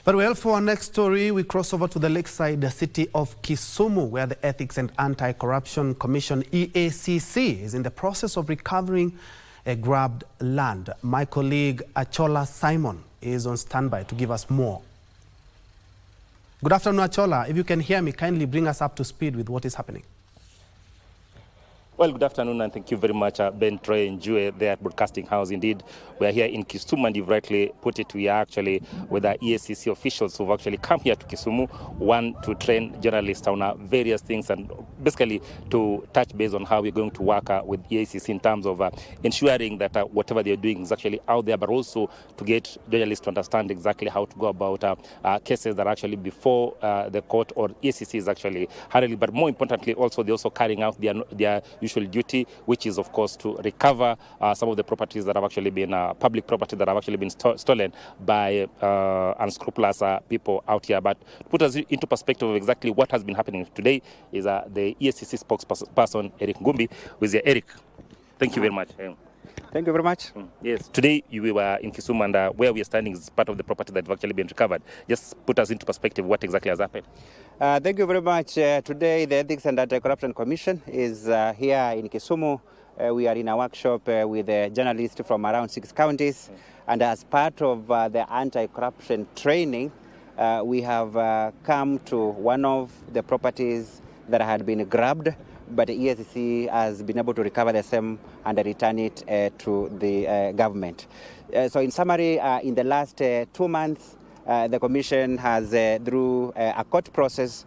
But well, for our next story, we cross over to the lakeside city of Kisumu, where the Ethics and Anti-Corruption Commission, Eacc, is in the process of recovering a grabbed land. My colleague Achola Simon is on standby to give us more. Good afternoon, Achola. If you can hear me, kindly bring us up to speed with what is happening. Well, good afternoon, and thank you very much, Ben, Troy, and Jue there at Broadcasting House. Indeed, we are here in Kisumu, and you've rightly put it. We are actually with the Eacc officials who've actually come here to Kisumu, one, to train journalists on various things, and basically to touch base on how we're going to work with Eacc in terms of ensuring that whatever they're doing is actually out there, but also to get journalists to understand exactly how to go about cases that are actually before the court or Eacc is actually handling. But more importantly, also they're also carrying out their usual duty, which is of course to recover some of the properties that have actually been public property that have actually been stolen by unscrupulous people out here. But to put us into perspective of exactly what has been happening today is the Eacc spokesperson Eric Ngumbi, who is here. Eric, thank you very much. Thank you very much. Yes, today we were in Kisumu, and where we are standing is part of the property that have actually been recovered. Just put us into perspective what exactly has happened. Thank you very much. Today the Ethics and Anti-Corruption Commission is here in Kisumu. We are in a workshop with journalists from around 6 counties. And as part of the anti-corruption training, we have come to one of the properties that had been grabbed, but the Eacc has been able to recover the same and return it to the government. So in summary, in the last 2 months, the Commission has, through a court process,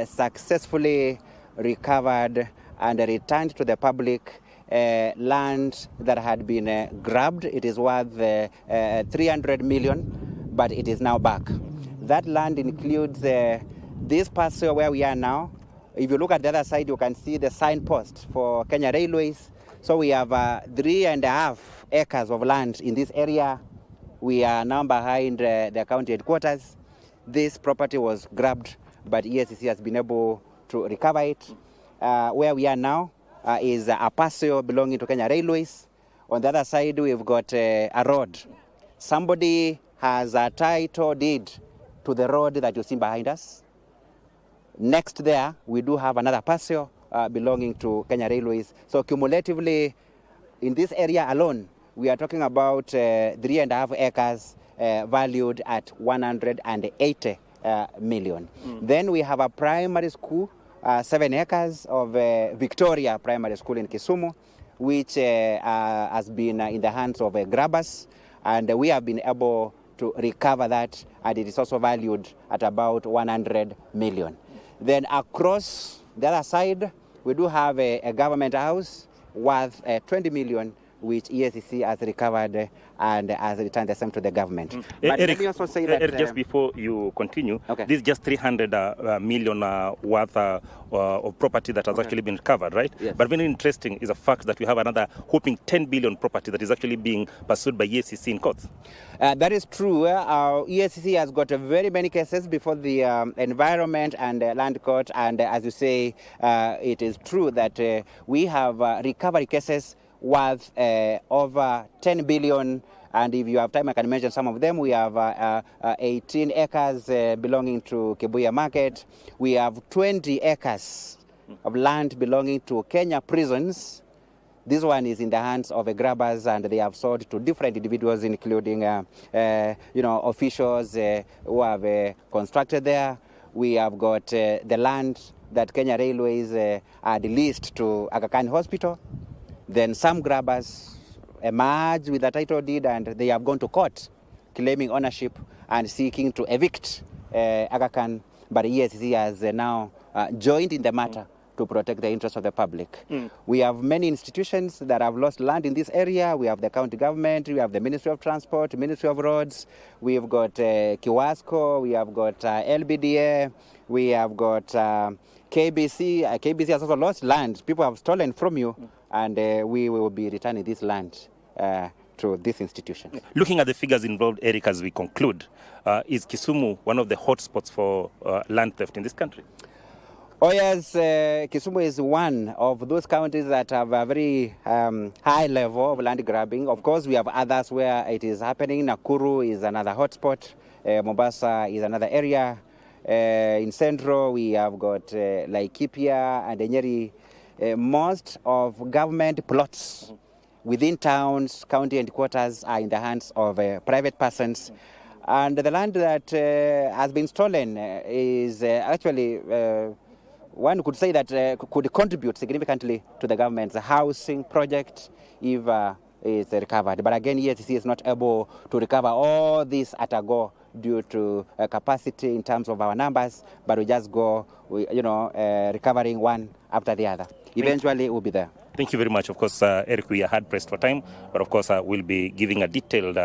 successfully recovered and returned to the public land that had been grabbed. It is worth 300 million, but it is now back. That land includes this parcel where we are now. If you look at the other side, you can see the signpost for Kenya Railways. So we have 3.5 acres of land in this area. We are now behind the county headquarters. This property was grabbed, but Eacc has been able to recover it. Where we are now is a parcel belonging to Kenya Railways. On the other side, we've got a road. Somebody has a title deed to the road that you see behind us. Next there, we do have another parcel belonging to Kenya Railways. So cumulatively, in this area alone, we are talking about 3.5 acres valued at 180 million. Then we have a primary school, 7 acres of Victoria Primary School in Kisumu, which has been in the hands of grabbers, and we have been able to recover that, and it is also valued at about 100 million. Then across the other side, we do have a government house worth 20 million, which Eacc has recovered and has returned the same to the government. But Eric, let me also say that... just before you continue, okay. This is just 300 million worth of property that has actually been recovered, right? Yes. But very interesting is the fact that we have another whopping 10 billion property that is actually being pursued by Eacc in courts. That is true. Eacc has got very many cases before the Environment and Land Court, and as you say, it is true that we have recovery cases worth over 10 billion, and if you have time I can mention some of them. We have 18 acres belonging to Kibuya Market. We have 20 acres of land belonging to Kenya Prisons. This one is in the hands of grabbers, and they have sold to different individuals, including officials who have constructed there. We have got the land that Kenya Railways had leased to Aga Khan Hospital. Then some grabbers emerge with a title deed, and they have gone to court claiming ownership and seeking to evict Aga Khan. But Eacc has now joined in the matter to protect the interests of the public. We have many institutions that have lost land in this area. We have the county government, we have the Ministry of Transport, Ministry of Roads, we've got Kiwasco, we have got LBDA, we have got KBC. KBC has also lost land. People have stolen from you, and we will be returning this land to this institution. Looking at the figures involved, Eric, as we conclude, is Kisumu one of the hotspots for land theft in this country? Oh yes, Kisumu is one of those counties that have a very high level of land grabbing. Of course, we have others where it is happening. Nakuru is another hotspot. Mombasa is another area. In Central, we have got Laikipia and Nyeri. Most of government plots within towns, county headquarters are in the hands of private persons. And the land that has been stolen is actually, one could say that could contribute significantly to the government's housing project if it's recovered. But again, EACC is not able to recover all this at a go due to capacity in terms of our numbers, but we just go, recovering one after the other. Eventually, it will be there. Thank you very much. Of course, Eric, we are hard pressed for time, but of course, we'll be giving a detailed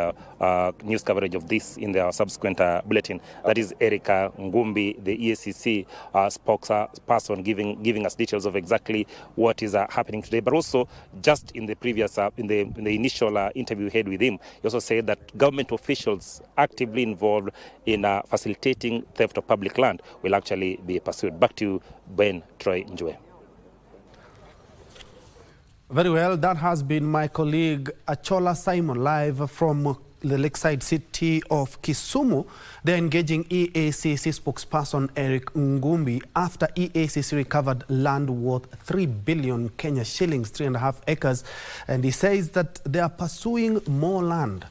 news coverage of this in the subsequent bulletin. That is Eric Ngumbi, the EACC spokesperson, giving us details of exactly what is happening today. But also, just in the previous, in the initial interview we had with him, he also said that government officials actively involved in facilitating theft of public land will actually be pursued. Back to you, Ben Troy Njue. Very well, that has been my colleague Achola Simon live from the lakeside city of Kisumu. They're engaging EACC spokesperson Eric Ngumbi after EACC recovered land worth 3 billion Kenya shillings, 3.5 acres. And he says that they are pursuing more land